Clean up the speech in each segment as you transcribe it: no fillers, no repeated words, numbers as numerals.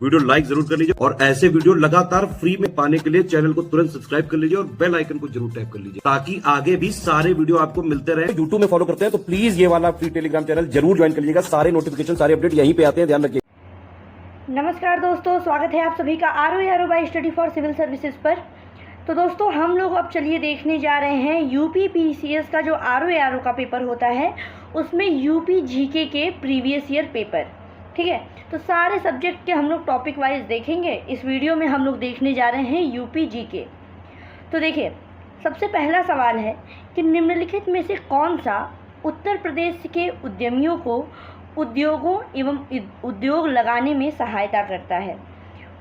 Video like जरूर कर लीजिए और ऐसे वीडियो लगातार फ्री में पाने के लिए चैनल को तुरंत सब्सक्राइब कर लीजिए और बेल आइकन को जरूर टैप कर लीजिए ताकि आगे भी सारे वीडियो आपको मिलते रहे। यूट्यूब में फॉलो करते हैं तो प्लीज ये वाला फ्री टेलीग्राम चैनल जरूर ज्वाइन कर लीजिएगा। सारे नोटिफिकेशन सारे अपडेट यहीं पे आते हैं, ध्यान रखिए। नमस्कार दोस्तों, स्वागत है आप सभी का RO by study for civil services पर। तो दोस्तों हम लोग अब चलिए देखने जा रहे हैं यूपी पीसीएस का जो आरओ का पेपर होता है उसमें यूपी जीके के प्रीवियस ईयर पेपर। ठीक है, तो सारे सब्जेक्ट के हम लोग टॉपिक वाइज देखेंगे। इस वीडियो में हम लोग देखने जा रहे हैं यूपी जीके। तो देखिए, सबसे पहला सवाल है कि निम्नलिखित में से कौन सा उत्तर प्रदेश के उद्यमियों को उद्योगों एवं उद्योग लगाने में सहायता करता है।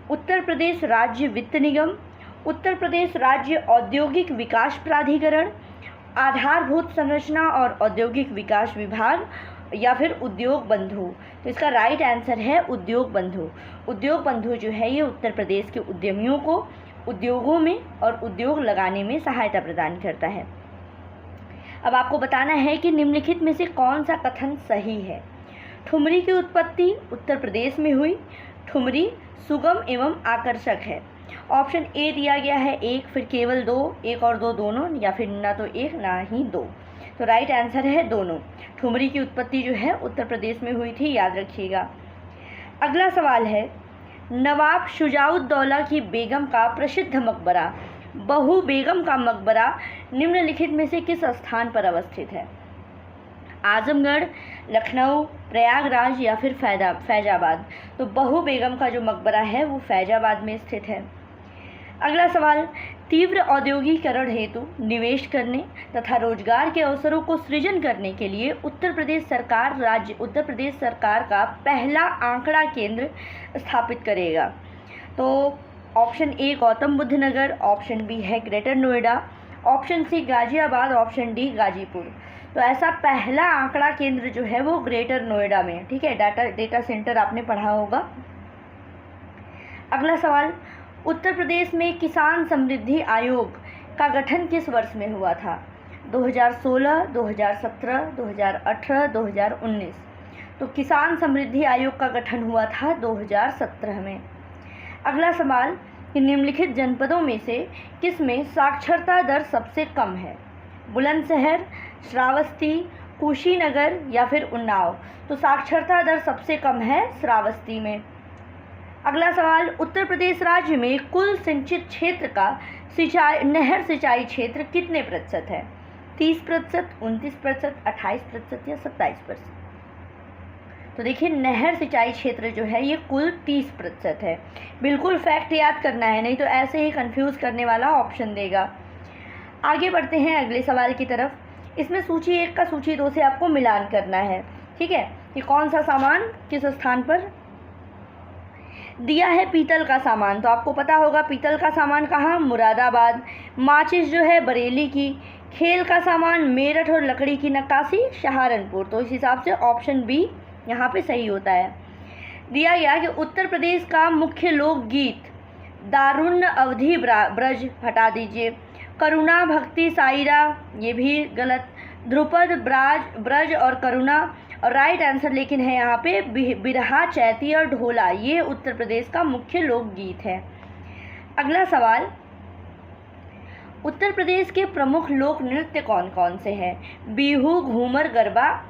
उत्तर प्रदेश राज्य वित्त निगम, उत्तर प्रदेश राज्य औद्योगिक विकास प्राधिकरण, आधारभूत संरचना और औद्योगिक विकास विभाग या फिर उद्योग बंधु। तो इसका राइट आंसर है उद्योग बंधु। उद्योग बंधु जो है ये उत्तर प्रदेश के उद्यमियों को उद्योगों में और उद्योग लगाने में सहायता प्रदान करता है। अब आपको बताना है कि निम्नलिखित में से कौन सा कथन सही है। ठुमरी की उत्पत्ति उत्तर प्रदेश में हुई। ठुमरी सुगम एवं आकर्षक है। ऑप्शन ए दिया गया है एक, फिर केवल दो, एक और दो दोनों, या फिर ना तो एक ना ही दो। तो राइट आंसर है दोनों। ठुमरी की उत्पत्ति जो है उत्तर प्रदेश में हुई थी, याद रखिएगा। अगला सवाल है, नवाब शुजाउद्दौला की बेगम का प्रसिद्ध मकबरा बहू बेगम का मकबरा निम्नलिखित में से किस स्थान पर अवस्थित है। आजमगढ़, लखनऊ, प्रयागराज या फिर फैजाबाद। तो बहू बेगम का जो मकबरा है वो फैजाबाद में स्थित है। अगला सवाल, तीव्र औद्योगिकरण हेतु निवेश करने तथा रोजगार के अवसरों को सृजन करने के लिए उत्तर प्रदेश सरकार का पहला आंकड़ा केंद्र स्थापित करेगा। तो option A Gautam Buddh Nagar, option B है Greater Noida, option C Ghaziabad, option D Ghazipur. तो ऐसा पहला आंकड़ा केंद्र जो है वो ग्रेटर नोएडा में। ठीक है, डेटा सेंटर आपने पढ़ा होगा। अगला सवाल, उत्तर प्रदेश में किसान समृद्धि आयोग का गठन किस वर्ष में हुआ था। 2016, 2017, 2018, 2019। तो किसान समृद्धि आयोग का गठन हुआ था 2017 में। अगला सवाल कि निम्नलिखित जनपदों में से किसमें साक्षरता दर सबसे कम है। बुलंदशहर, श्रावस्ती, कुशीनगर या फिर उन्नाव। तो साक्षरता दर सबसे कम है श्रावस्ती में। अगला सवाल, उत्तर प्रदेश राज्य में कुल सिंचित क्षेत्र का नहर सिंचाई क्षेत्र कितने प्रतिशत है। 30%, 29%, 28% या 27%। तो देखिए, नहर सिंचाई क्षेत्र जो है ये कुल 30% है। बिल्कुल फैक्ट याद करना है, नहीं तो ऐसे ही कंफ्यूज करने वाला ऑप्शन देगा। आगे बढ़ते हैं अगले सवाल की तरफ। इसमें सूची 1 का सूची 2 से आपको मिलान करना है। ठीक है, कि कौन सा सामान किस स्थान पर दिया है। पीतल का सामान, तो आपको पता होगा पीतल का सामान कहाँ, मुरादाबाद। माचिस जो है बरेली की। खेल का सामान मेरठ और लकड़ी की नक्काशी सहारनपुर। तो इस हिसाब से ऑप्शन बी यहाँ पे सही होता है। दिया गया कि उत्तर प्रदेश का मुख्य लोकगीत दारुण्य अवधि ब्रज, हटा दीजिए। करुणा भक्ति साइरा, ये भी गलत। ध्रुपद ब्रज और करुणा, और राइट आंसर लेकिन है यहाँ पे बिरहा, चैती और ढोला, ये उत्तर प्रदेश का मुख्य लोकगीत है। अगला सवाल, उत्तर प्रदेश के प्रमुख लोक नृत्य कौन कौन से हैं। बिहू, घूमर, गरबा,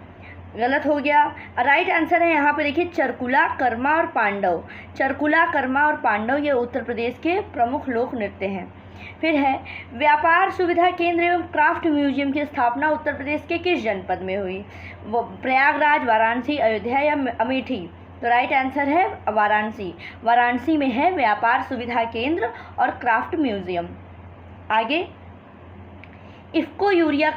गलत हो गया। राइट आंसर है यहाँ पे देखिए चरकुला, कर्मा और पांडव। चरकुला, कर्मा और पांडव ये उत्तर प्रदेश के प्रमुख लोक नृत्य हैं। फिर है, व्यापार सुविधा केंद्र एवं क्राफ्ट म्यूजियम की स्थापना उत्तर प्रदेश के किस जनपद में हुई। वो प्रयागराज, वाराणसी, अयोध्या या अमेठी। तो राइट आंसर है वाराणसी। वाराणसी में है व्यापार सुविधा केंद्र और क्राफ्ट म्यूजियम। आगे, इफ्को यूरिया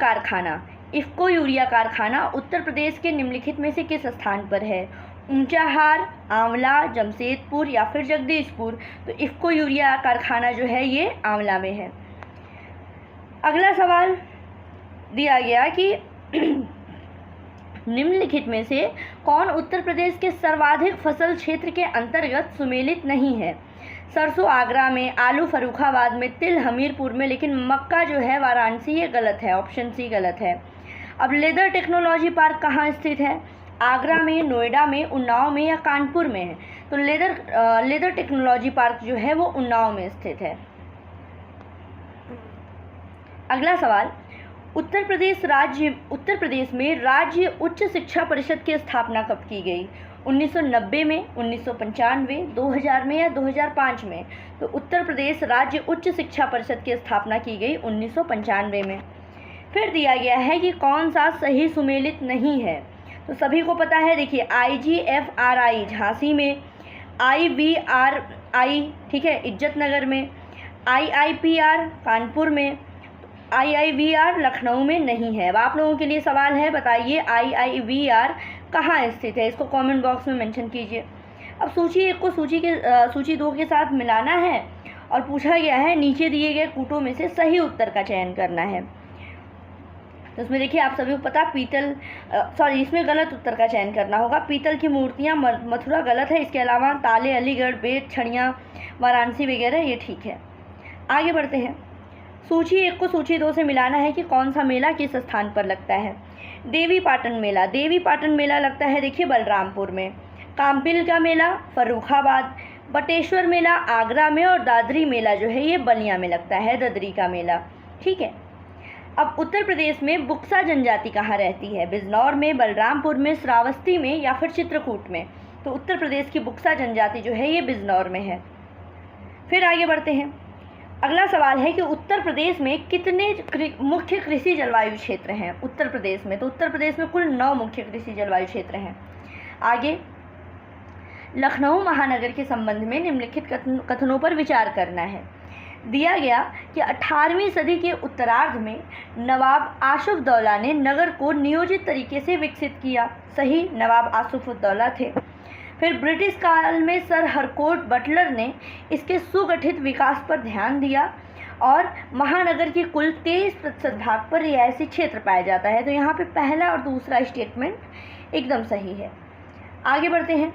कारखाना उत्तर प्रदेश के निम्नलिखित में से किस स्थान पर है। ऊंचाहार, आंवला, जमशेदपुर या फिर जगदीशपुर। तो इफ्को यूरिया कारखाना जो है ये आंवला में है। अगला सवाल दिया गया कि निम्नलिखित में से कौन उत्तर प्रदेश के सर्वाधिक फसल क्षेत्र के अंतर्गत सुमेलित नहीं है। सरसों आगरा में, आलू फर्रुखाबाद में, तिल हमीरपुर में, लेकिन मक्का जो है वाराणसी, ये गलत है, ऑप्शन सी गलत है। अब लेदर टेक्नोलॉजी पार्क कहाँ स्थित है। आगरा में, नोएडा में, उन्नाव में या कानपुर में है? तो लेदर टेक्नोलॉजी पार्क जो है वो उन्नाव में स्थित है। अगला सवाल, उत्तर प्रदेश में राज्य उच्च शिक्षा परिषद की स्थापना कब की गई? 1990 में, 1995, 2000 में या 2005 में? तो उत्तर प्रदेश राज्य उच्च शिक्षा परिषद की स्थापना की गई 1995 में। फिर दिया गया है कि कौन सा सही सुमेलित नहीं है? तो सभी को पता है, देखिए IGFRI झांसी में, IVRI ठीक है इज्जतनगर में, IIPR कानपुर में, IIVR लखनऊ में नहीं है। अब आप लोगों के लिए सवाल है, बताइए IIVR कहाँ स्थित है? इसको कमेंट बॉक्स में मेंशन कीजिए। अब सूची 1 को सूची 2 के साथ मिलाना है और पूछा गया है नीचे दिए गए कूटों में से सही उत्तर का चयन करना है। तो इसमें देखिए आप सभी को पता इसमें गलत उत्तर का चयन करना होगा। पीतल की मूर्तियाँ मथुरा गलत है, इसके अलावा ताले अलीगढ़, बेट छड़ियाँ वाराणसी वगैरह ये ठीक है। आगे बढ़ते हैं। सूची 1 को सूची 2 से मिलाना है कि कौन सा मेला किस स्थान पर लगता है। देवी पाटन मेला लगता है देखिए बलरामपुर में, काम्पिल का मेला फर्रुखाबाद, बटेश्वर मेला आगरा में और दादरी मेला जो है ये बलिया में लगता है, ददरी का मेला। ठीक है। अब उत्तर प्रदेश में बुक्सा जनजाति कहाँ रहती है? बिजनौर में, बलरामपुर में, श्रावस्ती में या फिर चित्रकूट में? तो उत्तर प्रदेश की बुक्सा जनजाति जो है ये बिजनौर में है। फिर आगे बढ़ते हैं। अगला सवाल है कि उत्तर प्रदेश में कितने मुख्य कृषि जलवायु क्षेत्र हैं उत्तर प्रदेश में? तो उत्तर प्रदेश में कुल 9 मुख्य कृषि जलवायु क्षेत्र हैं। आगे, लखनऊ महानगर के संबंध में निम्नलिखित कथनों पर विचार करना है। दिया गया कि 18वीं सदी के उत्तरार्ध में नवाब आसुफउद्दौला ने नगर को नियोजित तरीके से विकसित किया। सही, नवाब आसुफउद्दौला थे। फिर ब्रिटिश काल में सर हरकोट बटलर ने इसके सुगठित विकास पर ध्यान दिया और महानगर की कुल 23% भाग पर रिहायशी क्षेत्र पाया जाता है। तो यहाँ पे पहला और दूसरा स्टेटमेंट एकदम सही है। आगे बढ़ते हैं।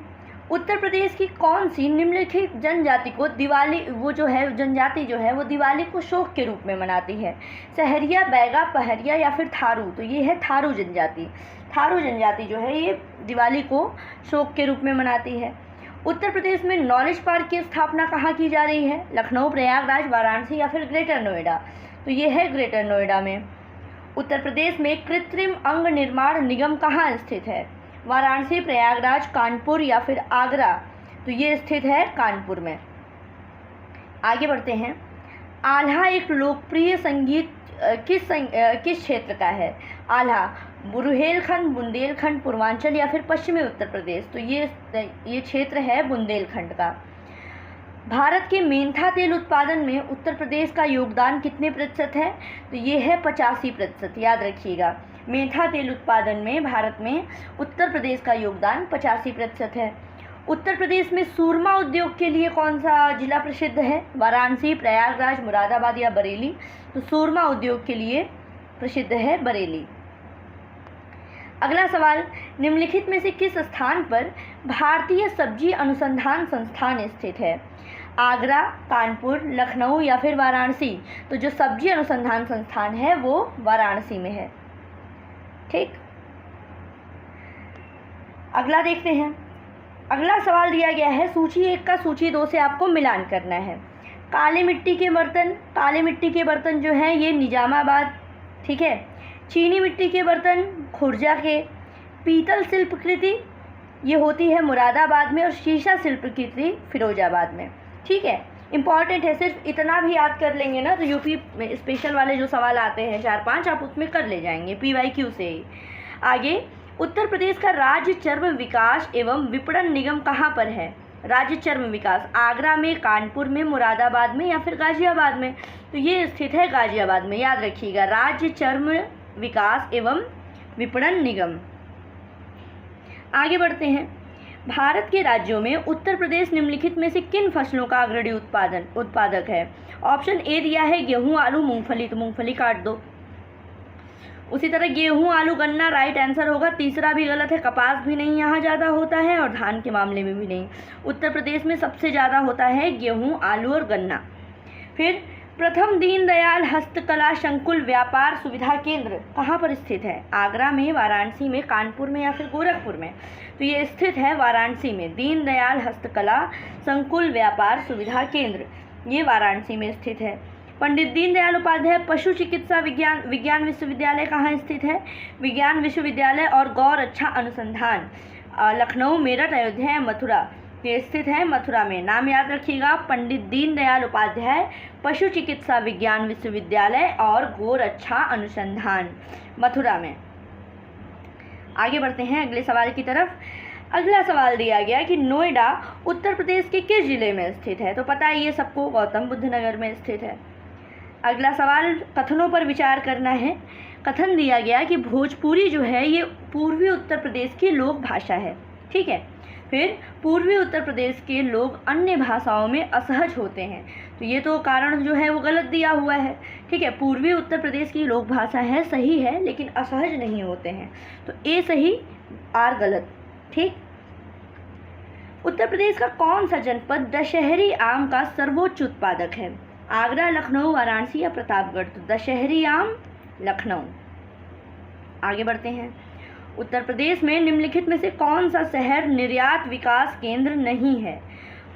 उत्तर प्रदेश की कौन सी निम्नलिखित जनजाति को जनजाति जो है वो दिवाली को शोक के रूप में मनाती है? सहरिया, बैगा, पहरिया या फिर थारू? तो ये है थारू जनजाति। थारू जनजाति जो है ये दिवाली को शोक के रूप में मनाती है। उत्तर प्रदेश में नॉलेज पार्क की स्थापना कहाँ की जा रही है? लखनऊ, प्रयागराज, वाराणसी या फिर ग्रेटर नोएडा? तो ये है ग्रेटर नोएडा में। उत्तर प्रदेश में कृत्रिम अंग निर्माण निगम कहाँ स्थित है? वाराणसी, प्रयागराज, कानपुर या फिर आगरा? तो ये स्थित है कानपुर में। आगे बढ़ते हैं। आल्हा एक लोकप्रिय संगीत किस क्षेत्र का है? आल्हा बुरुहेलखंड, बुंदेलखंड, पूर्वांचल या फिर पश्चिमी उत्तर प्रदेश? तो ये क्षेत्र है बुंदेलखंड का। भारत के मेंथा तेल उत्पादन में उत्तर प्रदेश का योगदान कितने प्रतिशत है? तो ये है 85%। याद रखिएगा, मेंथा तेल उत्पादन में भारत में उत्तर प्रदेश का योगदान 85% है। उत्तर प्रदेश में सूरमा उद्योग के लिए कौन सा जिला प्रसिद्ध है? वाराणसी, प्रयागराज, मुरादाबाद या बरेली? तो सूरमा उद्योग के लिए प्रसिद्ध है बरेली। अगला सवाल, निम्नलिखित में से किस स्थान पर भारतीय सब्जी अनुसंधान संस्थान स्थित है? आगरा, कानपुर, लखनऊ या फिर वाराणसी? तो जो सब्जी अनुसंधान संस्थान है वो वाराणसी में है। ठीक, अगला देखते हैं। अगला सवाल दिया गया है सूची 1 का सूची 2 से आपको मिलान करना है। काले मिट्टी के बर्तन जो हैं ये निजामाबाद, ठीक है। चीनी मिट्टी के बर्तन खुर्जा के। पीतल शिल्पकृति ये होती है मुरादाबाद में और शीशा शिल्पकृति फिरोजाबाद में। ठीक है, इम्पॉर्टेंट है, सिर्फ इतना भी याद कर लेंगे ना तो यूपी में स्पेशल वाले जो सवाल आते हैं 4-5 आप उसमें कर ले जाएंगे PYQ से ही। आगे, उत्तर प्रदेश का राज्य चर्म विकास एवं विपणन निगम कहाँ पर है? राज्य चर्म विकास आगरा में, कानपुर में, मुरादाबाद में या फिर गाजियाबाद में? तो ये स्थित है गाजियाबाद में। याद रखिएगा, राज्य चर्म विकास एवं विपणन निगम। आगे बढ़ते हैं। भारत के राज्यों में उत्तर प्रदेश निम्नलिखित में से किन फसलों का अग्रणी उत्पादक है? ऑप्शन ए दिया है गेहूं, आलू, मूंगफली, तो मूंगफली काट दो। उसी तरह गेहूं, आलू, गन्ना राइट आंसर होगा। तीसरा भी गलत है, कपास भी नहीं यहाँ ज़्यादा होता है और धान के मामले में भी नहीं। उत्तर प्रदेश में सबसे ज़्यादा होता है गेहूं, आलू और गन्ना। फिर प्रथम दीनदयाल हस्तकला संकुल व्यापार सुविधा केंद्र कहाँ पर स्थित है? आगरा में, वाराणसी में, कानपुर में या फिर गोरखपुर में? तो ये स्थित है वाराणसी में। दीनदयाल हस्तकला संकुल व्यापार सुविधा केंद्र ये वाराणसी में स्थित है। पंडित दीनदयाल उपाध्याय पशु चिकित्सा विज्ञान विश्वविद्यालय कहाँ स्थित है? विज्ञान विश्वविद्यालय और गौर अच्छा अनुसंधान लखनऊ, मेरठ, अयोध्या या मथुरा? ये स्थित है मथुरा में। नाम याद रखिएगा, पंडित दीनदयाल उपाध्याय पशु चिकित्सा विज्ञान विश्वविद्यालय और गौर अच्छा अनुसंधान, मथुरा में। आगे बढ़ते हैं अगले सवाल की तरफ। अगला सवाल दिया गया कि नोएडा उत्तर प्रदेश के किस जिले में स्थित है? तो पता है ये सबको, गौतम बुद्ध नगर में स्थित है। अगला सवाल कथनों पर विचार करना है। कथन दिया गया कि भोजपुरी जो है ये पूर्वी उत्तर प्रदेश की लोक भाषा है, ठीक है। फिर पूर्वी उत्तर प्रदेश के लोग अन्य भाषाओं में असहज होते हैं, तो ये तो कारण जो है वो गलत दिया हुआ है, ठीक है। पूर्वी उत्तर प्रदेश की लोक भाषा है, सही है, लेकिन असहज नहीं होते हैं, तो ए सही, आर गलत, ठीक। उत्तर प्रदेश का कौन सा जनपद दशहरी आम का सर्वोच्च उत्पादक है? आगरा, लखनऊ, वाराणसी या प्रतापगढ़? तो दशहरी आम लखनऊ। आगे बढ़ते हैं। उत्तर प्रदेश में निम्नलिखित में से कौन सा शहर निर्यात विकास केंद्र नहीं है?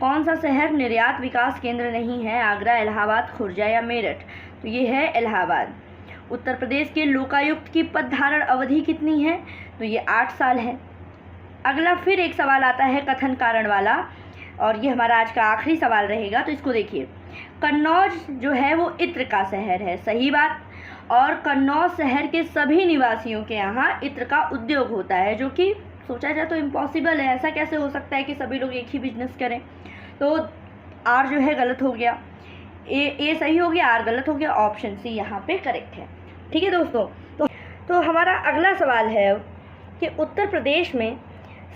कौन सा शहर निर्यात विकास केंद्र नहीं है? आगरा, इलाहाबाद, खुर्जा या मेरठ? तो ये है इलाहाबाद। उत्तर प्रदेश के लोकायुक्त की पद धारण अवधि कितनी है? तो ये 8 साल है। अगला फिर एक सवाल आता है कथन कारण वाला, और ये हमारा आज का आखिरी सवाल रहेगा, तो इसको देखिए। कन्नौज जो है वो इत्र का शहर है, सही बात। और कन्नौज शहर के सभी निवासियों के यहाँ इत्र का उद्योग होता है, जो कि सोचा जाए तो इम्पॉसिबल है। ऐसा कैसे हो सकता है कि सभी लोग एक ही बिजनेस करें? तो आर जो है गलत हो गया, ए सही हो गया, आर गलत हो गया, ऑप्शन सी यहाँ पे करेक्ट है, ठीक है दोस्तों। तो हमारा अगला सवाल है कि उत्तर प्रदेश में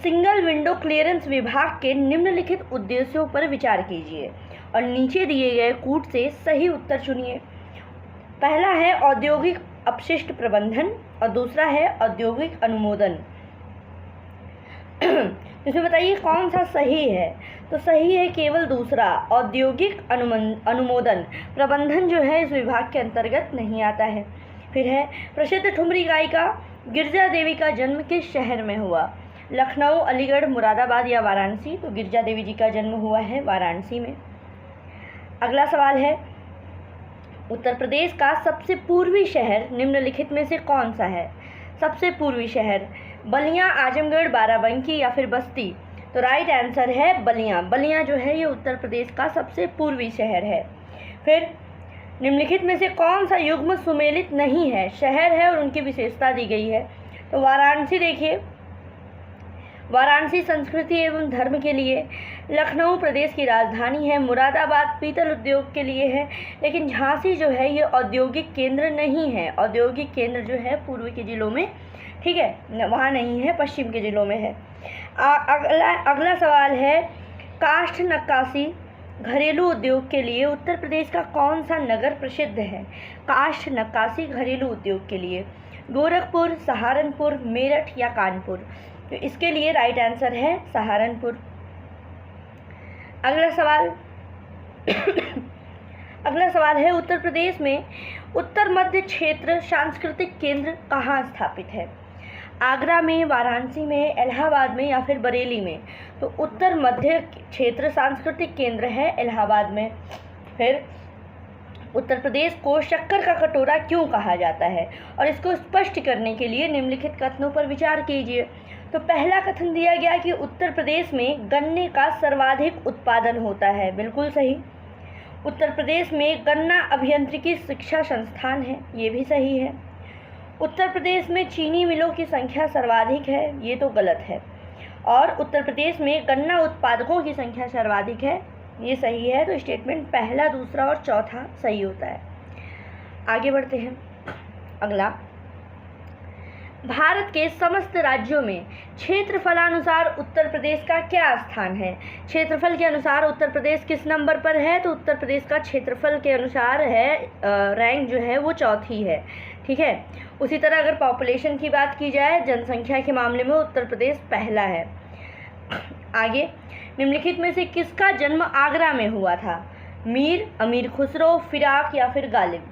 सिंगल विंडो क्लियरेंस विभाग के निम्नलिखित उद्देश्यों पर विचार कीजिए और नीचे दिए गए कूट से सही उत्तर चुनिए। पहला है औद्योगिक अपशिष्ट प्रबंधन और दूसरा है औद्योगिक अनुमोदन। इसमें बताइए कौन सा सही है? तो सही है केवल दूसरा, औद्योगिक अनुमोदन। प्रबंधन जो है इस विभाग के अंतर्गत नहीं आता है। फिर है प्रसिद्ध ठुमरी गायिका गिरजा देवी का जन्म किस शहर में हुआ? लखनऊ, अलीगढ़, मुरादाबाद या वाराणसी? तो गिरजा देवी जी का जन्म हुआ है वाराणसी में। अगला सवाल है उत्तर प्रदेश का सबसे पूर्वी शहर निम्नलिखित में से कौन सा है? सबसे पूर्वी शहर बलिया, आजमगढ़, बाराबंकी या फिर बस्ती? तो राइट आंसर है बलिया। बलिया जो है ये उत्तर प्रदेश का सबसे पूर्वी शहर है। फिर निम्नलिखित में से कौन सा युग्म सुमेलित नहीं है? शहर है और उनकी विशेषता दी गई है। तो वाराणसी देखिए, वाराणसी संस्कृति एवं धर्म के लिए, लखनऊ प्रदेश की राजधानी है, मुरादाबाद पीतल उद्योग के लिए है, लेकिन झांसी जो है ये औद्योगिक केंद्र नहीं है। औद्योगिक केंद्र जो है पूर्वी के जिलों में, ठीक है, वहाँ नहीं है, पश्चिम के जिलों में है। अगला सवाल है काष्ठ नक्काशी घरेलू उद्योग के लिए उत्तर प्रदेश का कौन सा नगर प्रसिद्ध है? काष्ठ नक्काशी घरेलू उद्योग के लिए गोरखपुर, सहारनपुर, मेरठ या कानपुर? तो इसके लिए राइट आंसर है सहारनपुर। अगला सवाल है उत्तर प्रदेश में उत्तर मध्य क्षेत्र सांस्कृतिक केंद्र कहाँ स्थापित है? आगरा में, वाराणसी में, इलाहाबाद में या फिर बरेली में? तो उत्तर मध्य क्षेत्र सांस्कृतिक केंद्र है इलाहाबाद में। फिर उत्तर प्रदेश को शक्कर का कटोरा क्यों कहा जाता है? और इसको स्पष्ट करने के लिए निम्नलिखित कथनों पर विचार कीजिए। तो पहला कथन दिया गया कि उत्तर प्रदेश में गन्ने का सर्वाधिक उत्पादन होता है, बिल्कुल सही। उत्तर प्रदेश में गन्ना अभियांत्रिकी शिक्षा संस्थान है, ये भी सही है। उत्तर प्रदेश में चीनी मिलों की संख्या सर्वाधिक है, ये तो गलत है। और उत्तर प्रदेश में गन्ना उत्पादकों की संख्या सर्वाधिक है, ये सही है। तो स्टेटमेंट पहला, दूसरा और चौथा सही होता है। आगे बढ़ते हैं। अगला, भारत के समस्त राज्यों में क्षेत्रफलानुसार उत्तर प्रदेश का क्या स्थान है? क्षेत्रफल के अनुसार उत्तर प्रदेश किस नंबर पर है? तो उत्तर प्रदेश का क्षेत्रफल के अनुसार है रैंक जो है वो चौथी है, ठीक है। उसी तरह अगर पॉपुलेशन की बात की जाए, जनसंख्या के मामले में उत्तर प्रदेश पहला है। आगे, निम्नलिखित में से किसका जन्म आगरा में हुआ था? मीर, अमीर खुसरो, फिराक या फिर गालिब।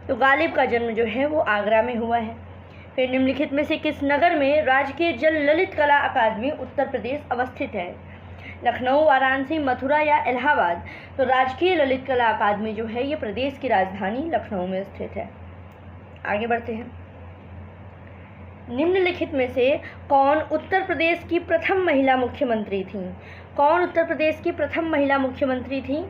तो गालिब का जन्म जो है वो आगरा में हुआ है। फिर निम्नलिखित में से किस नगर में राजकीय जल ललित कला अकादमी उत्तर प्रदेश अवस्थित है? लखनऊ, वाराणसी, मथुरा या इलाहाबाद। तो राजकीय ललित कला अकादमी जो है ये प्रदेश की राजधानी लखनऊ में स्थित है। आगे बढ़ते हैं। निम्नलिखित में से कौन उत्तर प्रदेश की प्रथम महिला मुख्यमंत्री थी? कौन उत्तर प्रदेश की प्रथम महिला मुख्यमंत्री थी?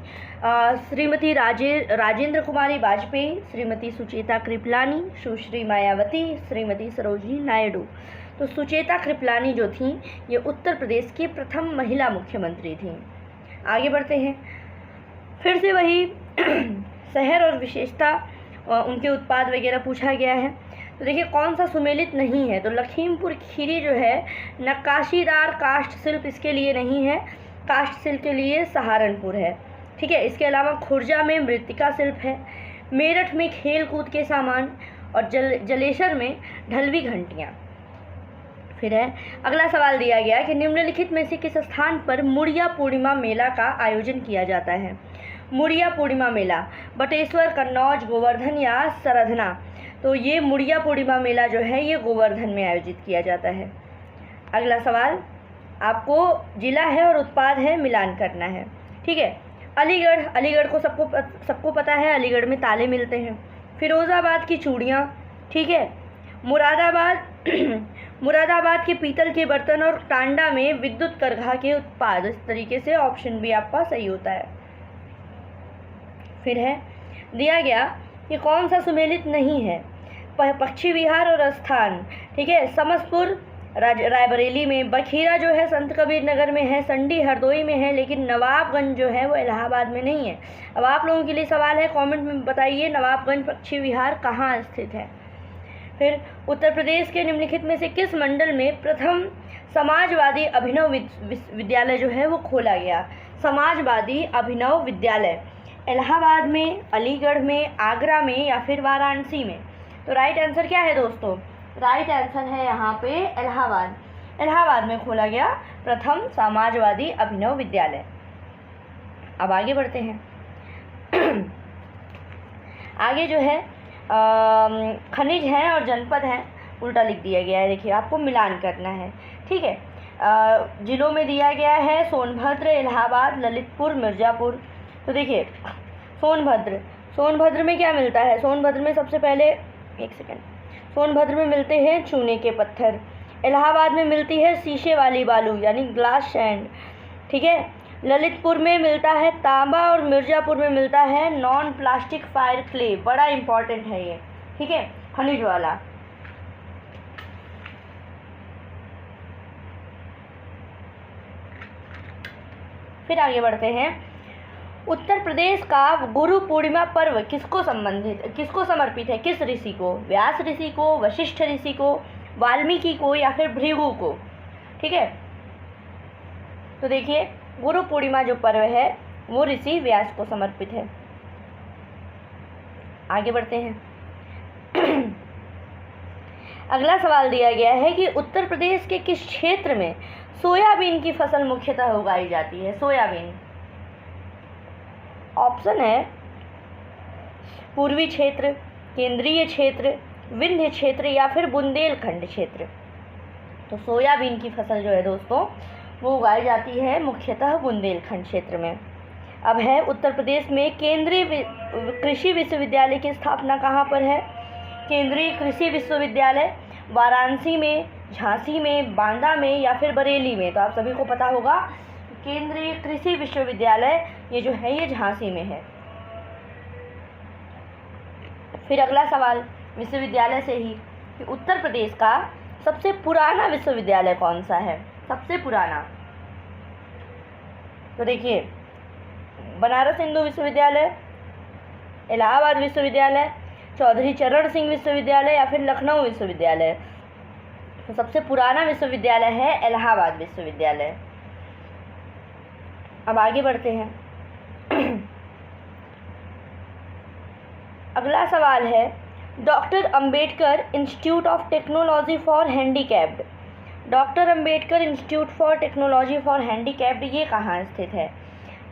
श्रीमती राजेंद्र कुमारी वाजपेयी, श्रीमती सुचेता कृपलानी, सुश्री मायावती, श्रीमती सरोजिनी नायडू। तो सुचेता कृपलानी जो थी ये उत्तर प्रदेश की प्रथम महिला मुख्यमंत्री थी। आगे बढ़ते हैं। फिर से वही शहर और विशेषता, उनके उत्पाद वगैरह पूछा गया है। तो देखिए कौन सा सुमेलित नहीं है? तो लखीमपुर खीरी जो है नक्काशीदार काष्ठ शिल्प इसके लिए नहीं है, काष्ठ शिल्प के लिए सहारनपुर है। ठीक है। इसके अलावा खुर्जा में मृत्तिका शिल्प है, मेरठ में खेल कूद के सामान और जलेसर में ढलवी घंटियाँ। फिर है अगला सवाल दिया गया कि निम्नलिखित में से किस स्थान पर मुड़िया पूर्णिमा मेला का आयोजन किया जाता है? मुड़िया पूर्णिमा मेला बटेश्वर, कन्नौज, गोवर्धन या सरधना। तो ये मुड़िया पूर्णिमा मेला जो है ये गोवर्धन में आयोजित किया जाता है। अगला सवाल, आपको जिला है और उत्पाद है मिलान करना है। ठीक है। अलीगढ़, अलीगढ़ को सबको पता है, अलीगढ़ में ताले मिलते हैं। फिरोज़ाबाद की चूड़ियाँ। ठीक है। मुरादाबाद के पीतल के बर्तन और टांडा में विद्युत करघा के उत्पाद। इस तरीके से ऑप्शन भी आपका सही होता है। फिर है दिया गया कि कौन सा सुमेलित नहीं है? पक्षी विहार और स्थान। ठीक है। समसपुर रायबरेली में, बखीरा जो है संत कबीर नगर में है, संडी हरदोई में है, लेकिन नवाबगंज जो है वो इलाहाबाद में नहीं है। अब आप लोगों के लिए सवाल है, कमेंट में बताइए नवाबगंज पक्षी विहार कहाँ स्थित है। फिर उत्तर प्रदेश के निम्नलिखित में से किस मंडल में प्रथम समाजवादी अभिनव विद्यालय जो है वो खोला गया? समाजवादी अभिनव विद्यालय इलाहाबाद में, अलीगढ़ में, आगरा में या फिर वाराणसी में। तो राइट आंसर क्या है दोस्तों? राइट आंसर है यहाँ पे इलाहाबाद। इलाहाबाद में खोला गया प्रथम समाजवादी अभिनव विद्यालय। अब आगे बढ़ते हैं। आगे जो है खनिज हैं और जनपद हैं, उल्टा लिख दिया गया है। देखिए आपको मिलान करना है। ठीक है। जिलों में दिया गया है सोनभद्र, इलाहाबाद, ललितपुर, मिर्ज़ापुर। तो देखिए सोनभद्र में क्या मिलता है? सोनभद्र में सबसे पहले एक सेकेंड, सोनभद्र में मिलते हैं चूने के पत्थर। इलाहाबाद में मिलती है शीशे वाली बालू यानी ग्लास सैंड। ठीक है। ललितपुर में मिलता है तांबा और मिर्ज़ापुर में मिलता है नॉन प्लास्टिक फायर क्ले। बड़ा इंपॉर्टेंट है ये। ठीक है। खनिज वाला। फिर आगे बढ़ते हैं। उत्तर प्रदेश का गुरु पूर्णिमा पर्व किसको समर्पित है? किस ऋषि को? व्यास ऋषि को, वशिष्ठ ऋषि को, वाल्मीकि को या फिर भृगु को? ठीक है। तो देखिए गुरु पूर्णिमा जो पर्व है वो ऋषि व्यास को समर्पित है। आगे बढ़ते हैं। अगला सवाल दिया गया है कि उत्तर प्रदेश के किस क्षेत्र में सोयाबीन की फसल मुख्यतः उगाई जाती है? सोयाबीन। ऑप्शन है पूर्वी क्षेत्र, केंद्रीय क्षेत्र, विंध्य क्षेत्र या फिर बुंदेलखंड क्षेत्र। तो सोयाबीन की फसल जो है दोस्तों वो उगाई जाती है मुख्यतः बुंदेलखंड क्षेत्र में। अब है उत्तर प्रदेश में केंद्रीय कृषि विश्वविद्यालय की स्थापना कहाँ पर है? केंद्रीय कृषि विश्वविद्यालय वाराणसी में, झांसी में, बांदा में या फिर बरेली में। तो आप सभी को पता होगा केंद्रीय कृषि विश्वविद्यालय ये जो है ये झांसी में है। फिर अगला सवाल विश्वविद्यालय से ही कि उत्तर प्रदेश का सबसे पुराना विश्वविद्यालय कौन सा है? सबसे पुराना। तो देखिए बनारस हिंदू विश्वविद्यालय, इलाहाबाद विश्वविद्यालय, चौधरी चरण सिंह विश्वविद्यालय या फिर लखनऊ विश्वविद्यालय। तो सबसे पुराना विश्वविद्यालय है इलाहाबाद विश्वविद्यालय। अब आगे बढ़ते हैं। अगला सवाल है doctor Ambedkar institute of technology for handicapped. Doctor Ambedkar institute for technology for handicapped ये कहाँ स्थित है?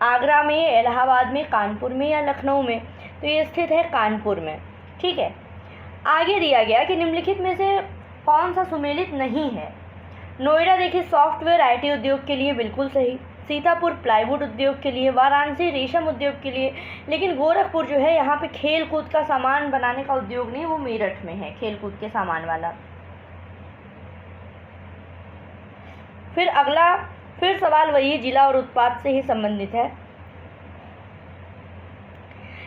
आगरा में, इलाहाबाद में, कानपुर में या लखनऊ में? तो ये स्थित है कानपुर में। ठीक है। आगे दिया गया कि निम्नलिखित में से कौन सा सुमेलित नहीं है? नोएडा देखिए सॉफ्टवेयर आईटी उद्योग के लिए बिल्कुल सही, सीतापुर प्लाईवुड उद्योग के लिए, वाराणसी रेशम उद्योग के लिए, लेकिन गोरखपुर जो है यहाँ पे खेल कूद का सामान बनाने का उद्योग नहीं, वो मेरठ में है खेल कूद के सामान वाला। फिर अगला फिर सवाल वही जिला और उत्पाद से ही संबंधित है।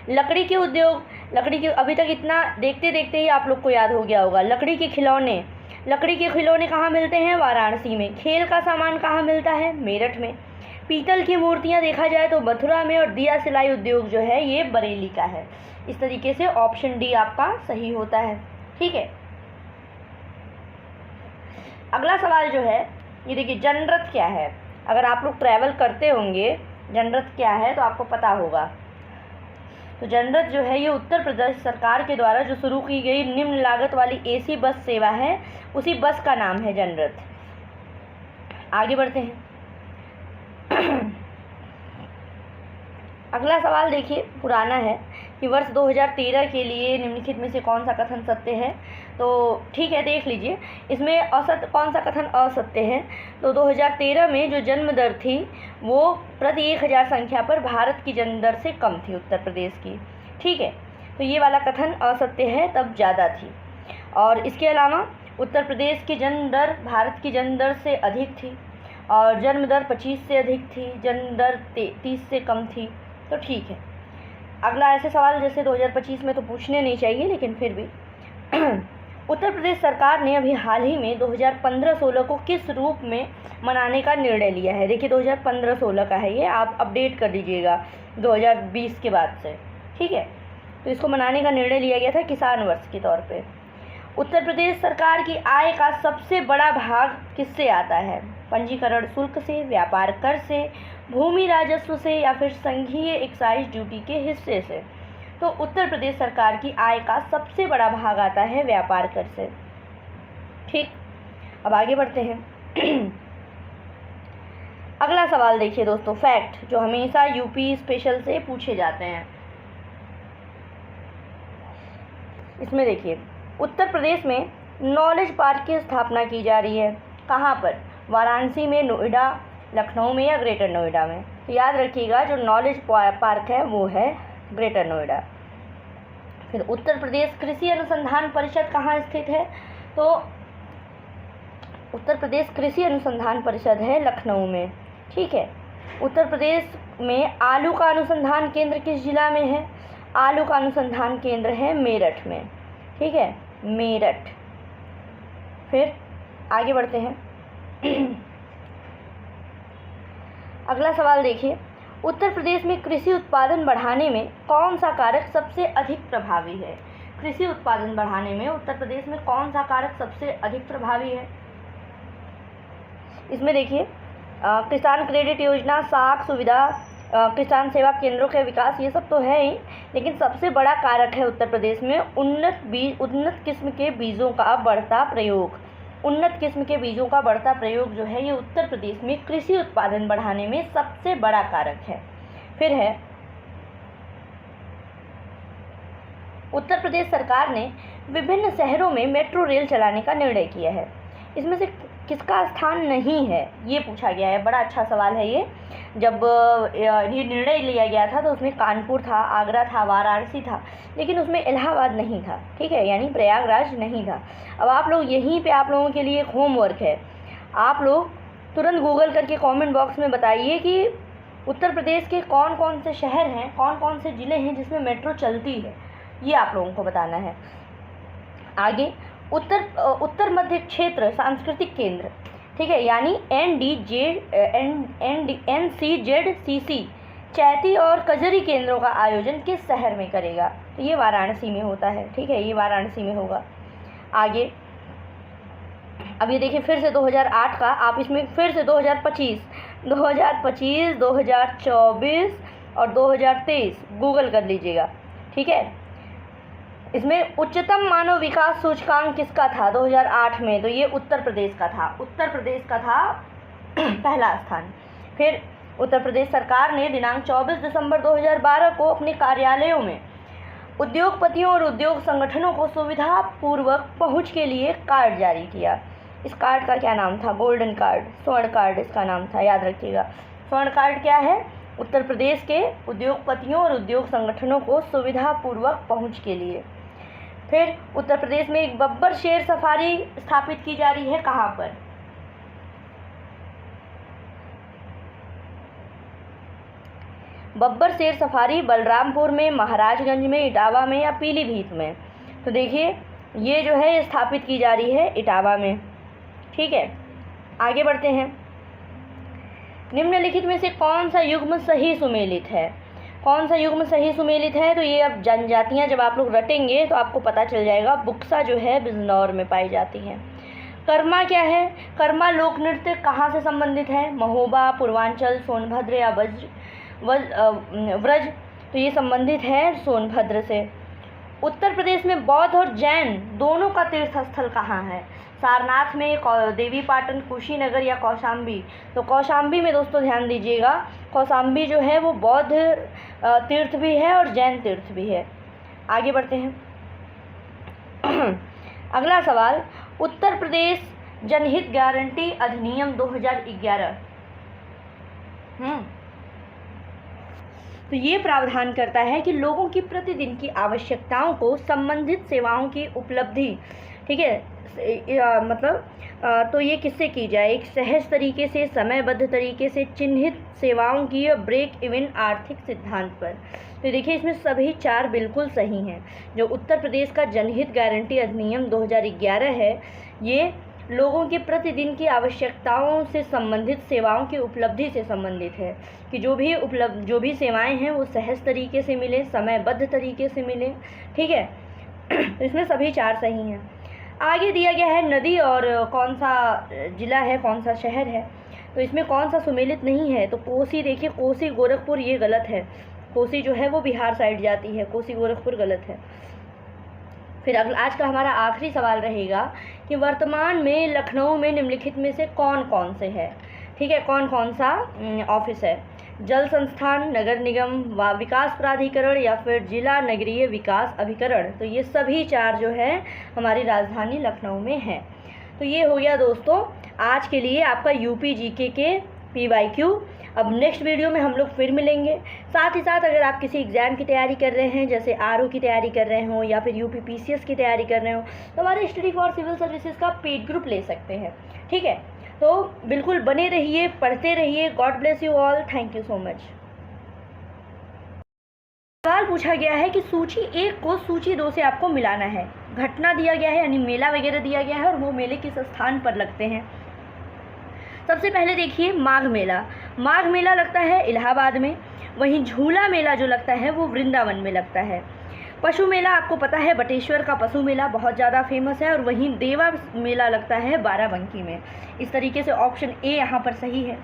लकड़ी के उद्योग, लकड़ी के अभी तक इतना देखते देखते ही आप लोग को याद हो गया होगा। लकड़ी के खिलौने, लकड़ी के खिलौने कहाँ मिलते हैं? वाराणसी में। खेल का सामान कहाँ मिलता है? मेरठ में। पीतल की मूर्तियाँ देखा जाए तो मथुरा में, और दिया सिलाई उद्योग जो है ये बरेली का है। इस तरीके से ऑप्शन डी आपका सही होता है। ठीक है। अगला सवाल जो है ये देखिए, जनरथ क्या है? अगर आप लोग ट्रैवल करते होंगे, जनरथ क्या है तो आपको पता होगा। तो जनरथ जो है ये उत्तर प्रदेश सरकार के द्वारा जो शुरू की गई निम्न लागत वाली एसी बस सेवा है, उसी बस का नाम है जनरथ। आगे बढ़ते हैं। अगला सवाल देखिए पुराना है कि वर्ष 2013 के लिए निम्नलिखित में से कौन सा कथन सत्य है? तो ठीक है, देख लीजिए। इसमें असत्य कौन सा कथन असत्य है? तो 2013 में जो जन्म दर थी वो प्रति 1000 संख्या पर भारत की जन्म दर से कम थी, उत्तर प्रदेश की। ठीक है, तो ये वाला कथन असत्य है, तब ज़्यादा थी। और इसके अलावा उत्तर प्रदेश की जन्म दर भारत की जन्म दर से अधिक थी, और जन्म दर 25 से अधिक थी, जन्म दर 30 से कम थी। तो ठीक है। अगला ऐसे सवाल जैसे 2025 में तो पूछने नहीं चाहिए, लेकिन फिर भी उत्तर प्रदेश सरकार ने अभी हाल ही में 2015-16 को किस रूप में मनाने का निर्णय लिया है? देखिए 2015-16 का है ये, आप अपडेट कर लीजिएगा 2020 के बाद से। ठीक है, तो इसको मनाने का निर्णय लिया गया था किसान वर्ष के तौर पे। उत्तर प्रदेश सरकार की आय का सबसे बड़ा भाग किससे आता है? पंजीकरण शुल्क से, व्यापार कर से, भूमि राजस्व से, या फिर संघीय एक्साइज ड्यूटी के हिस्से से? तो उत्तर प्रदेश सरकार की आय का सबसे बड़ा भाग आता है व्यापार कर से। ठीक, अब आगे बढ़ते हैं। अगला सवाल देखिए दोस्तों, फैक्ट जो हमेशा यूपी स्पेशल से पूछे जाते हैं। इसमें देखिए, उत्तर प्रदेश में नॉलेज पार्क की स्थापना की जा रही है। कहाँ पर? वाराणसी में, नोएडा, लखनऊ में, या ग्रेटर नोएडा में? तो याद रखिएगा जो नॉलेज पार्क है वो है ग्रेटर नोएडा। फिर उत्तर प्रदेश कृषि अनुसंधान परिषद कहाँ स्थित है? तो उत्तर प्रदेश कृषि अनुसंधान परिषद है लखनऊ में। ठीक है। उत्तर प्रदेश में आलू का अनुसंधान केंद्र किस जिला में है? आलू का अनुसंधान केंद्र है मेरठ में। ठीक है, मेरठ। फिर आगे बढ़ते हैं। अगला सवाल देखिए, उत्तर प्रदेश में कृषि उत्पादन बढ़ाने में कौन सा कारक सबसे अधिक प्रभावी है? कृषि उत्पादन बढ़ाने में उत्तर प्रदेश में कौन सा कारक सबसे अधिक प्रभावी है? इसमें देखिए, किसान क्रेडिट योजना, साख सुविधा, किसान सेवा केंद्रों के विकास, ये सब तो है ही, लेकिन सबसे बड़ा कारक है उत्तर प्रदेश में उन्नत किस्म के बीजों का बढ़ता प्रयोग। उन्नत किस्म के बीजों का बढ़ता प्रयोग जो है ये उत्तर प्रदेश में कृषि उत्पादन बढ़ाने में सबसे बड़ा कारक है। फिर है, उत्तर प्रदेश सरकार ने विभिन्न शहरों में मेट्रो रेल चलाने का निर्णय किया है। इसमें से किसका स्थान नहीं है, ये पूछा गया है। बड़ा अच्छा सवाल है ये। जब ये निर्णय लिया गया था तो उसमें कानपुर था, आगरा था, वाराणसी था, लेकिन उसमें इलाहाबाद नहीं था। ठीक है, यानी प्रयागराज नहीं था। अब आप लोग यहीं पे आप लोगों के लिए एक होमवर्क है, आप लोग तुरंत गूगल करके कमेंट बॉक्स में बताइए कि उत्तर प्रदेश के कौन कौन से शहर हैं, कौन कौन से ज़िले हैं जिसमें मेट्रो चलती है, ये आप लोगों को बताना है। आगे, उत्तर मध्य क्षेत्र सांस्कृतिक केंद्र, ठीक है, यानी NCZCC चैती और कजरी केंद्रों का आयोजन किस शहर में करेगा? तो ये वाराणसी में होता है। ठीक है, ये वाराणसी में होगा। आगे, अब ये देखिए फिर से 2008 का, आप इसमें फिर से 2025, 2024 और 2023 गूगल कर लीजिएगा। ठीक है, इसमें उच्चतम मानव विकास सूचकांक किसका था 2008 में? तो ये उत्तर प्रदेश का था। उत्तर प्रदेश का था पहला स्थान। फिर उत्तर प्रदेश सरकार ने दिनांक 24 दिसंबर 2012 को अपने कार्यालयों में उद्योगपतियों और उद्योग संगठनों को सुविधापूर्वक पहुंच के लिए कार्ड जारी किया। इस कार्ड का क्या नाम था? गोल्डन कार्ड, स्वर्ण कार्ड इसका नाम था, याद रखिएगा। स्वर्ण कार्ड क्या है? उत्तर प्रदेश के उद्योगपतियों और उद्योग संगठनों को सुविधापूर्वक पहुंच के लिए। फिर उत्तर प्रदेश में एक बब्बर शेर सफारी स्थापित की जा रही है, कहाँ पर? बब्बर शेर सफारी बलरामपुर में, महाराजगंज में, इटावा में या पीलीभीत में? तो देखिए ये जो है स्थापित की जा रही है इटावा में। ठीक है, आगे बढ़ते हैं। निम्नलिखित में से कौन सा युग्म सही सुमेलित है? कौन सा युग्म सही सुमेलित है? तो ये अब जनजातियाँ जब आप लोग रटेंगे तो आपको पता चल जाएगा। बुक्सा जो है बिजनौर में पाई जाती है। कर्मा क्या है? कर्मा लोक नृत्य कहाँ से संबंधित है? महोबा, पूर्वांचल, सोनभद्र या व्रज? तो ये संबंधित है सोनभद्र से। उत्तर प्रदेश में बौद्ध और जैन दोनों का तीर्थ स्थल कहाँ है? सारनाथ में, देवी पाटन, कुशीनगर या कौशाम्बी? तो कौशाम्बी में दोस्तों ध्यान दीजिएगा। कौशाम्बी जो है वो बौद्ध तीर्थ भी है और जैन तीर्थ भी है। आगे बढ़ते हैं। अगला सवाल, उत्तर प्रदेश जनहित गारंटी अधिनियम 2011 तो ये प्रावधान करता है कि लोगों की प्रतिदिन की आवश्यकताओं को संबंधित सेवाओं की उपलब्धि, ठीक है, तो ये किससे की जाए? एक सहज तरीके से, समयबद्ध तरीके से, चिन्हित सेवाओं की ब्रेक इवन आर्थिक सिद्धांत पर। तो देखिए इसमें सभी चार बिल्कुल सही हैं। जो उत्तर प्रदेश का जनहित गारंटी अधिनियम 2011 है, ये लोगों की प्रतिदिन की आवश्यकताओं से संबंधित सेवाओं की उपलब्धि से संबंधित है कि जो भी सेवाएं हैं वो सहज तरीके से मिले, समयबद्ध तरीके से मिले। ठीक है, इसमें सभी चार सही हैं। आगे दिया गया है नदी और कौन सा जिला है, कौन सा शहर है। तो इसमें कौन सा सुमेलित नहीं है? तो कोसी, देखिए कोसी गोरखपुर ये गलत है। कोसी जो है वो बिहार साइड जाती है, कोसी गोरखपुर गलत है। फिर आज का हमारा आखिरी सवाल रहेगा कि वर्तमान में लखनऊ में निम्नलिखित में से कौन कौन से है? ठीक है, कौन कौन सा ऑफिस है? जल संस्थान, नगर निगम, विकास प्राधिकरण या फिर जिला नगरीय विकास अभिकरण? तो ये सभी चार जो है हमारी राजधानी लखनऊ में है। तो ये हो गया दोस्तों आज के लिए आपका यूपी जीके के PYQ। अब नेक्स्ट वीडियो में हम लोग फिर मिलेंगे। साथ ही साथ अगर आप किसी एग्ज़ाम की तैयारी कर रहे हैं, जैसे RO की तैयारी कर रहे हो या फिर UP PCS की तैयारी कर रहे हो, तो हमारे स्टडी फॉर सिविल सर्विसेज का पेड ग्रुप ले सकते हैं। ठीक है, तो बिल्कुल बने रहिए, पढ़ते रहिए। God bless you all, thank you so much. सवाल पूछा गया है कि सूची 1 को सूची 2 से आपको मिलाना है। घटना दिया गया है, यानी मेला वगैरह दिया गया है, और वो मेले किस स्थान पर लगते हैं। सबसे पहले देखिए माघ मेला। माघ मेला लगता है इलाहाबाद में। वहीं झूला मेला जो लगता है वो वृंदावन में लगता है। पशु मेला आपको पता है बटेश्वर का पशु मेला बहुत ज़्यादा फेमस है। और वहीं देवा मेला लगता है बाराबंकी में। इस तरीके से ऑप्शन ए यहाँ पर सही है।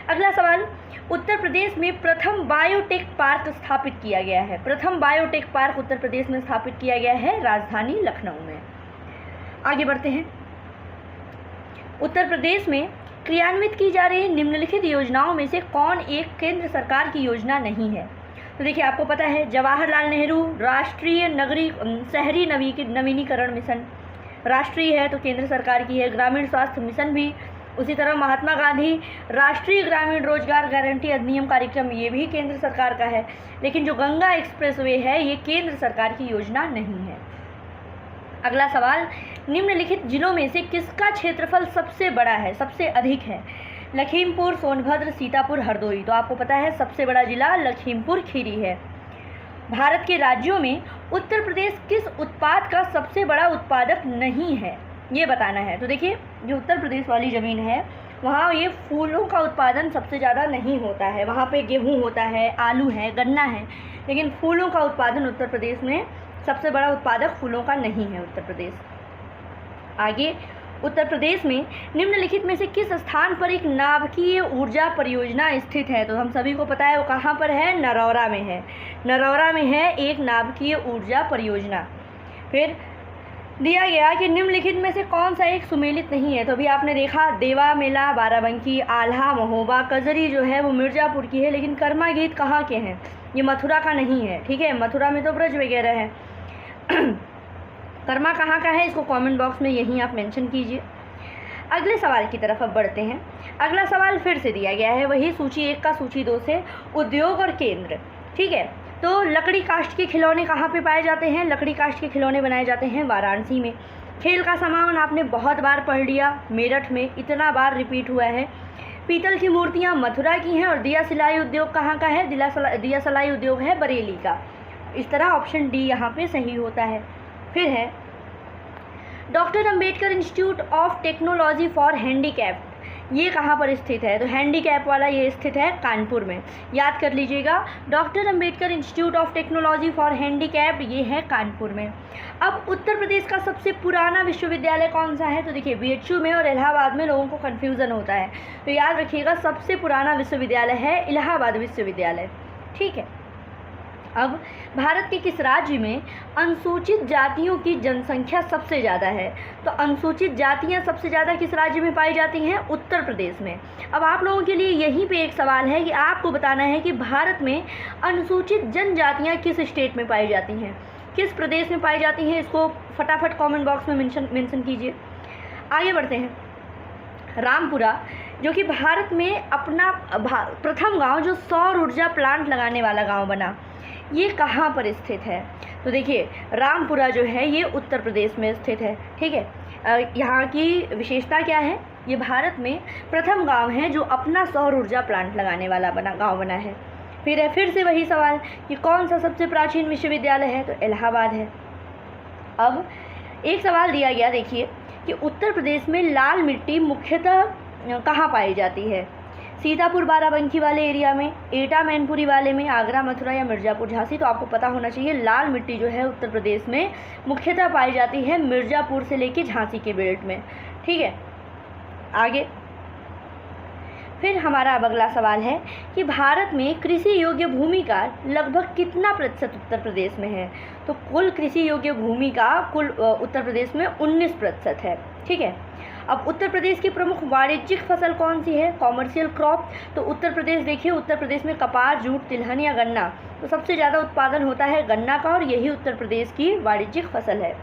अगला सवाल, उत्तर प्रदेश में प्रथम बायोटेक पार्क स्थापित किया गया है। प्रथम बायोटेक पार्क उत्तर प्रदेश में स्थापित किया गया है राजधानी लखनऊ में। आगे बढ़ते हैं। उत्तर प्रदेश में क्रियान्वित की जा रही निम्नलिखित योजनाओं में से कौन एक केंद्र सरकार की योजना नहीं है। तो देखिए आपको पता है जवाहरलाल नेहरू राष्ट्रीय शहरी नवीनीकरण मिशन राष्ट्रीय है, तो केंद्र सरकार की है। ग्रामीण स्वास्थ्य मिशन भी उसी तरह। महात्मा गांधी राष्ट्रीय ग्रामीण रोजगार गारंटी अधिनियम कार्यक्रम, ये भी केंद्र सरकार का है। लेकिन जो गंगा एक्सप्रेसवे है ये केंद्र सरकार की योजना नहीं है। अगला सवाल, निम्नलिखित जिलों में से किसका क्षेत्रफल सबसे बड़ा है, सबसे अधिक है। लखीमपुर, सोनभद्र, सीतापुर, हरदोई। तो आपको पता है सबसे बड़ा जिला लखीमपुर खीरी है। भारत के राज्यों में उत्तर प्रदेश किस उत्पाद का सबसे बड़ा उत्पादक नहीं है, ये बताना है। तो देखिए जो उत्तर प्रदेश वाली ज़मीन है वहाँ ये फूलों का उत्पादन सबसे ज़्यादा नहीं होता है। वहाँ पे गेहूँ होता है, आलू है, गन्ना है, लेकिन फूलों का उत्पादन उत्तर प्रदेश में सबसे बड़ा उत्पादक फूलों का नहीं है उत्तर प्रदेश। आगे, उत्तर प्रदेश में निम्नलिखित में से किस स्थान पर एक नाभिकीय ऊर्जा परियोजना स्थित है। तो हम सभी को पता है वो कहाँ पर है, नरौरा में है। नरौरा में है एक नाभिकीय ऊर्जा परियोजना। फिर दिया गया कि निम्नलिखित में से कौन सा एक सुमेलित नहीं है। तो अभी आपने देखा देवा, मेला, बाराबंकी, आल्हा, महोबा, कजरी जो है वो मिर्ज़ापुर की है, लेकिन कर्मा गीत कहाँ के हैं? ये मथुरा का नहीं है, ठीक है। मथुरा में तो ब्रज वगैरह है। कर्मा कहाँ का है, इसको कमेंट बॉक्स में यहीं आप मेंशन कीजिए। अगले सवाल की तरफ अब बढ़ते हैं। अगला सवाल फिर से दिया गया है, वही सूची 1 का सूची 2 से, उद्योग और केंद्र, ठीक है। तो लकड़ी काष्ठ के खिलौने कहाँ पे पाए जाते हैं? लकड़ी काष्ठ के खिलौने बनाए जाते हैं वाराणसी में। खेल का सामान आपने बहुत बार पढ़ लिया, मेरठ में, इतना बार रिपीट हुआ है। पीतल की मूर्तियाँ मथुरा की हैं। और दिया सिलाई उद्योग कहाँ का है? दिया सिलाई उद्योग है बरेली का। इस तरह ऑप्शन डी यहाँ पे सही होता है। फिर है doctor Ambedkar institute of technology for handicapped, ये कहाँ पर स्थित है? तो हैंडीकैप वाला ये स्थित है कानपुर में, याद कर लीजिएगा। Doctor Ambedkar institute of technology for handicapped ये है कानपुर में। अब उत्तर प्रदेश का सबसे पुराना विश्वविद्यालय कौन सा है? तो देखिए बीएचयू में और इलाहाबाद में लोगों को कन्फ्यूज़न होता है, तो याद रखिएगा सबसे पुराना विश्वविद्यालय है इलाहाबाद विश्वविद्यालय, ठीक है। अब भारत के किस राज्य में अनुसूचित जातियों की जनसंख्या सबसे ज़्यादा है? तो अनुसूचित जातियाँ सबसे ज़्यादा किस राज्य में पाई जाती हैं? उत्तर प्रदेश में। अब आप लोगों के लिए यहीं पे एक सवाल है कि आपको बताना है कि भारत में अनुसूचित जनजातियाँ किस स्टेट में पाई जाती हैं, किस प्रदेश में पाई जाती हैं? इसको फटाफट कमेंट बॉक्स में मेंशन कीजिए। आगे बढ़ते हैं। रामपुरा जो कि भारत में अपना प्रथम गांव जो सौर ऊर्जा प्लांट लगाने वाला गांव बना, ये कहाँ पर स्थित है? तो देखिए रामपुरा जो है ये उत्तर प्रदेश में स्थित है, ठीक है। यहाँ की विशेषता क्या है? ये भारत में प्रथम गांव है जो अपना सौर ऊर्जा प्लांट लगाने वाला गांव बना है। फिर से वही सवाल कि कौन सा सबसे प्राचीन विश्वविद्यालय है? तो इलाहाबाद है। अब एक सवाल दिया गया, देखिए कि उत्तर प्रदेश में लाल मिट्टी मुख्यतः कहाँ पाई जाती है? सीतापुर बाराबंकी वाले एरिया में, एटा मैनपुरी वाले में, आगरा, मथुरा या मिर्ज़ापुर, झांसी। तो आपको पता होना चाहिए लाल मिट्टी जो है उत्तर प्रदेश में मुख्यतः पाई जाती है मिर्ज़ापुर से लेकर झांसी के बेल्ट में, ठीक है। आगे फिर हमारा अब अगला सवाल है कि भारत में कृषि योग्य भूमि का लगभग कितना प्रतिशत उत्तर प्रदेश में है? तो कुल कृषि योग्य भूमि का कुल उत्तर प्रदेश में 19% है, ठीक है। अब उत्तर प्रदेश की प्रमुख वाणिज्यिक फसल कौन सी है? Commercial crop. तो उत्तर प्रदेश देखिए, उत्तर प्रदेश में कपास, जूट, तिलहन या गन्ना, तो सबसे ज़्यादा उत्पादन होता है गन्ना का और यही उत्तर प्रदेश की वाणिज्यिक फसल है।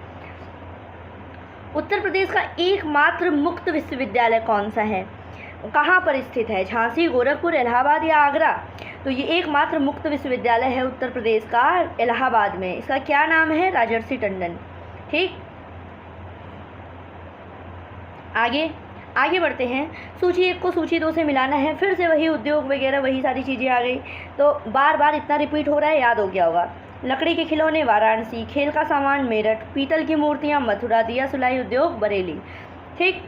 उत्तर प्रदेश का एकमात्र मुक्त विश्वविद्यालय कौन सा है? कहाँ पर स्थित है? झांसी, गोरखपुर, इलाहाबाद या आगरा? तो ये एकमात्र मुक्त विश्वविद्यालय है उत्तर प्रदेश का इलाहाबाद में। इसका क्या नाम है? राजर्षि टंडन, ठीक। आगे बढ़ते हैं। सूची 1 को सूची 2 से मिलाना है। फिर से वही उद्योग वगैरह वही सारी चीज़ें आ गई, तो बार बार इतना रिपीट हो रहा है, याद हो गया होगा। लकड़ी के खिलौने वाराणसी, खेल का सामान मेरठ, पीतल की मूर्तियाँ मथुरा, दिया सिलाई उद्योग बरेली, ठीक।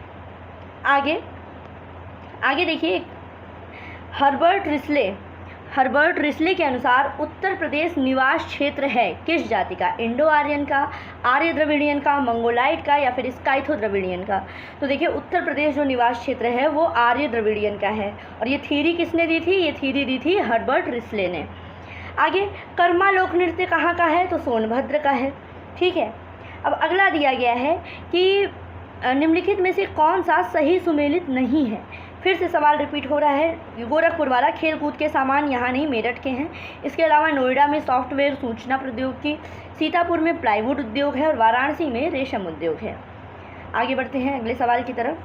आगे देखिए, हर्बर्ट रिस्ले के अनुसार उत्तर प्रदेश निवास क्षेत्र है किस जाति का? इंडो आर्यन का, आर्य द्रविड़ियन का, मंगोलाइट का या फिर स्काइथो द्रविड़ियन का? तो देखिए उत्तर प्रदेश जो निवास क्षेत्र है वो आर्य द्रविड़ियन का है। और ये थ्योरी किसने दी थी? ये थ्योरी दी थी हर्बर्ट रिस्ले ने। आगे कर्मा लोक नृत्य कहाँ का है? तो सोनभद्र का है, ठीक है। अब अगला दिया गया है कि निम्नलिखित में से कौन सा सही सुमेलित नहीं है? फिर से सवाल रिपीट हो रहा है। गोरखपुर वाला खेल कूद के सामान यहाँ नहीं, मेरठ के हैं। इसके अलावा नोएडा में सॉफ्टवेयर सूचना प्रौद्योगिकी, सीतापुर में प्लाईवुड उद्योग है और वाराणसी में रेशम उद्योग है। आगे बढ़ते हैं अगले सवाल की तरफ।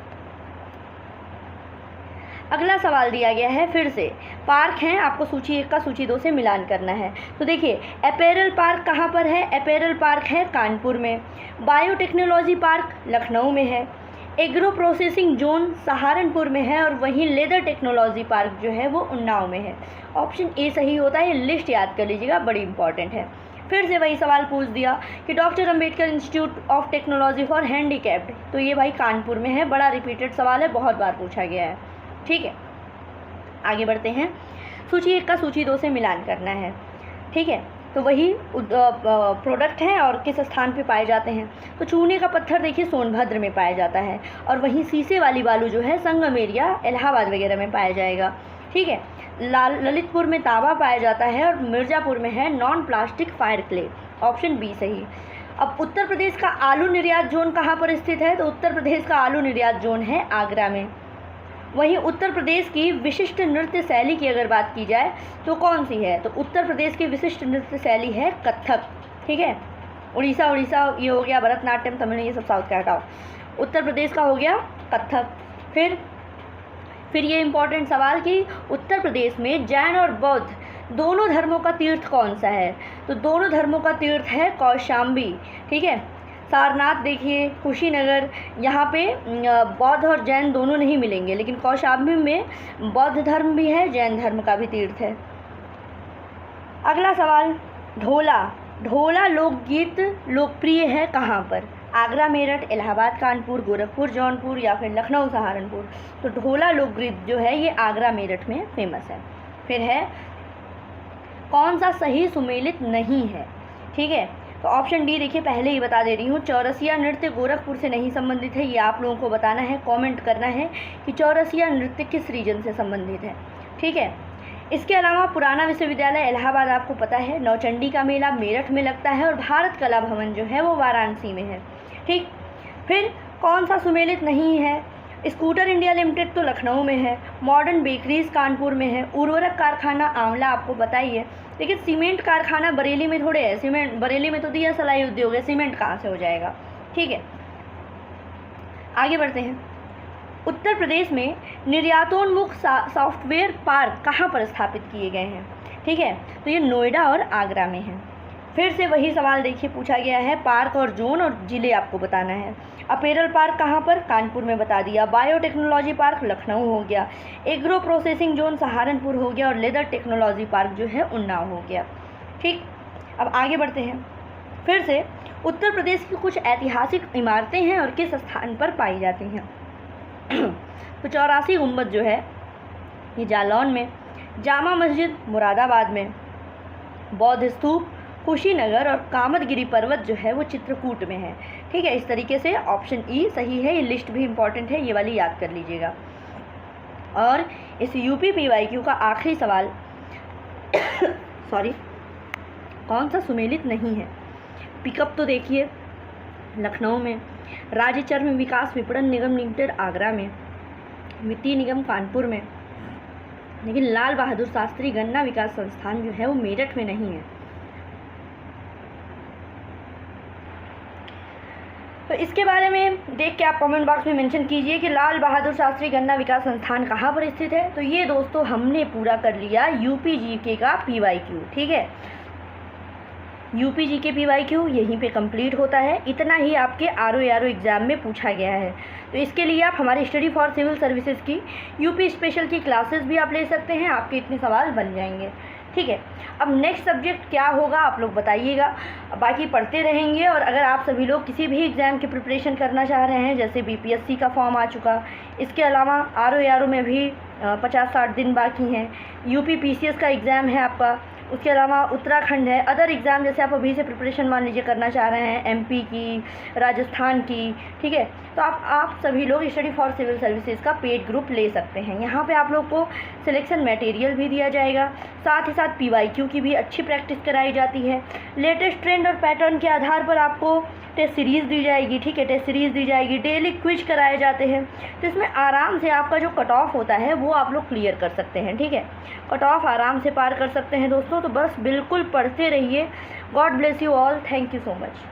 अगला सवाल दिया गया है, फिर से पार्क हैं, आपको सूची 1 का सूची 2 से मिलान करना है। तो देखिए अपैरल पार्क कहाँ पर है? अपैरल पार्क है कानपुर में। बायोटेक्नोलॉजी पार्क लखनऊ में है। एग्रो प्रोसेसिंग जोन सहारनपुर में है और वहीं लेदर टेक्नोलॉजी पार्क जो है वो उन्नाव में है। ऑप्शन ए सही होता है। लिस्ट याद कर लीजिएगा, बड़ी इंपॉर्टेंट है। फिर से वही सवाल पूछ दिया कि doctor Ambedkar institute of technology for handicapped, तो ये भाई कानपुर में है। बड़ा रिपीटेड सवाल है, बहुत बार पूछा गया है, ठीक है। आगे बढ़ते हैं। सूची 1 का सूची 2 से मिलान करना है, ठीक है। तो वही प्रोडक्ट हैं और किस स्थान पे पाए जाते हैं? तो चूने का पत्थर देखिए सोनभद्र में पाया जाता है और वहीं शीशे वाली बालू जो है संगम एरिया इलाहाबाद वगैरह में पाया जाएगा, ठीक है। ललितपुर में तांबा पाया जाता है और मिर्ज़ापुर में है non plastic fire clay. Option B सही। अब उत्तर प्रदेश का आलू निर्यात जोन कहाँ पर स्थित है? तो उत्तर प्रदेश का आलू निर्यात जोन है आगरा में। वहीं उत्तर प्रदेश की विशिष्ट नृत्य शैली की अगर बात की जाए तो कौन सी है? तो उत्तर प्रदेश की विशिष्ट नृत्य शैली है कथक। ठीक है, उड़ीसा ये हो गया, भरतनाट्यम, तमिल, ये सब साउथ का हटाओ। उत्तर प्रदेश का हो गया कथक। फिर ये इम्पोर्टेंट सवाल कि उत्तर प्रदेश में जैन और बौद्ध दोनों धर्मों का तीर्थ कौन सा है? तो दोनों धर्मों का तीर्थ है कौशाम्बी। ठीक है, सारनाथ देखिए, कुशीनगर, यहाँ पे बौद्ध और जैन दोनों नहीं मिलेंगे, लेकिन कौशाम्बी में बौद्ध धर्म भी है, जैन धर्म का भी तीर्थ है। अगला सवाल, ढोला लोकगीत लोकप्रिय है कहाँ पर? आगरा, मेरठ, इलाहाबाद, कानपुर, गोरखपुर, जौनपुर या फिर लखनऊ, सहारनपुर। तो ढोला लोकगीत जो है ये आगरा, मेरठ में फेमस है। फिर है कौन सा सही सुमेलित नहीं है? ठीक है, तो ऑप्शन डी देखिए, पहले ही बता दे रही हूँ, चौरसिया नृत्य गोरखपुर से नहीं संबंधित है। ये आप लोगों को बताना है, कमेंट करना है कि चौरसिया नृत्य किस रीजन से संबंधित है। ठीक है, इसके अलावा पुराना विश्वविद्यालय इलाहाबाद आपको पता है, नौचंडी का मेला मेरठ में लगता है और भारत कला भवन जो है वो वाराणसी में है। ठीक, फिर कौन सा सुमेलित नहीं है? स्कूटर इंडिया लिमिटेड तो लखनऊ में है, मॉडर्न बेकरीज कानपुर में है, उर्वरक कारखाना आंवला आपको बताइए, लेकिन सीमेंट कारखाना बरेली में थोड़े है। सीमेंट बरेली में तो दिया सलाई उद्योग है, सीमेंट कहाँ से हो जाएगा? ठीक है, आगे बढ़ते हैं। उत्तर प्रदेश में निर्यातोन्मुख सॉफ्टवेयर पार्क कहाँ पर स्थापित किए गए हैं? ठीक है, तो ये नोएडा और आगरा में है। फिर से वही सवाल देखिए पूछा गया है, पार्क और जोन और जिले आपको बताना है। अपेरल पार्क कहाँ पर? कानपुर में बता दिया। बायोटेक्नोलॉजी पार्क लखनऊ हो गया, एग्रो प्रोसेसिंग जोन सहारनपुर हो गया और लेदर टेक्नोलॉजी पार्क जो है उन्नाव हो गया। ठीक, अब आगे बढ़ते हैं। फिर से उत्तर प्रदेश की कुछ ऐतिहासिक इमारतें हैं और किस स्थान पर पाई जाती हैं? तो 84 गुंबद जो है ये जालौन में, जामा मस्जिद मुरादाबाद में, बौद्ध स्तूप कुशीनगर और कामदगिरी पर्वत जो है वो चित्रकूट में है। ठीक है, इस तरीके से ऑप्शन ई सही है। ये लिस्ट भी इम्पॉर्टेंट है, ये वाली याद कर लीजिएगा। और इस यूपी PYQ का आखिरी सवाल कौन सा सुमेलित नहीं है? पिकअप तो देखिए लखनऊ में, राज्य चर्म विकास विपणन निगम लिमिटेड आगरा में, वित्तीय निगम कानपुर में, लेकिन लाल बहादुर शास्त्री गन्ना विकास संस्थान जो है वो मेरठ में नहीं है। तो इसके बारे में देख के आप कमेंट बॉक्स में मेंशन कीजिए कि लाल बहादुर शास्त्री गन्ना विकास संस्थान कहाँ पर स्थित है। तो ये दोस्तों हमने पूरा कर लिया यूपी जीके का PYQ। ठीक है, यूपी जीके PYQ यहीं पे कंप्लीट होता है। इतना ही आपके RO एग्ज़ाम में पूछा गया है। तो इसके लिए आप हमारे स्टडी फॉर सिविल सर्विसेज की यूपी स्पेशल की क्लासेस भी आप ले सकते हैं, आपके इतने सवाल बन जाएंगे। ठीक है, अब नेक्स्ट सब्जेक्ट क्या होगा आप लोग बताइएगा, बाकी पढ़ते रहेंगे। और अगर आप सभी लोग किसी भी एग्ज़ाम की प्रिपरेशन करना चाह रहे हैं, जैसे BPSC का फॉर्म आ चुका, इसके अलावा RO में भी 50-60 दिन बाकी हैं, यूपी PCS का एग्ज़ाम है आपका, उसके अलावा उत्तराखंड है, अदर एग्ज़ाम जैसे आप अभी से प्रिपरेशन मान लीजिए करना चाह रहे हैं, MP की, राजस्थान की। ठीक है, तो आप सभी लोग स्टडी फॉर सिविल सर्विसेज का पेड ग्रुप ले सकते हैं। यहाँ पे आप लोग को सिलेक्शन मटेरियल भी दिया जाएगा, साथ ही साथ PYQ की भी अच्छी प्रैक्टिस कराई जाती है। लेटेस्ट ट्रेंड और पैटर्न के आधार पर आपको टेस्ट सीरीज़ दी जाएगी। ठीक है, टेस्ट सीरीज़ दी जाएगी, डेली क्विज कराए जाते हैं, तो इसमें आराम से आपका जो कट ऑफ होता है वो आप लोग क्लियर कर सकते हैं। ठीक है, कट ऑफ आराम से पार कर सकते हैं दोस्तों। तो बस बिल्कुल पढ़ते रहिए। God bless you all, thank you so much.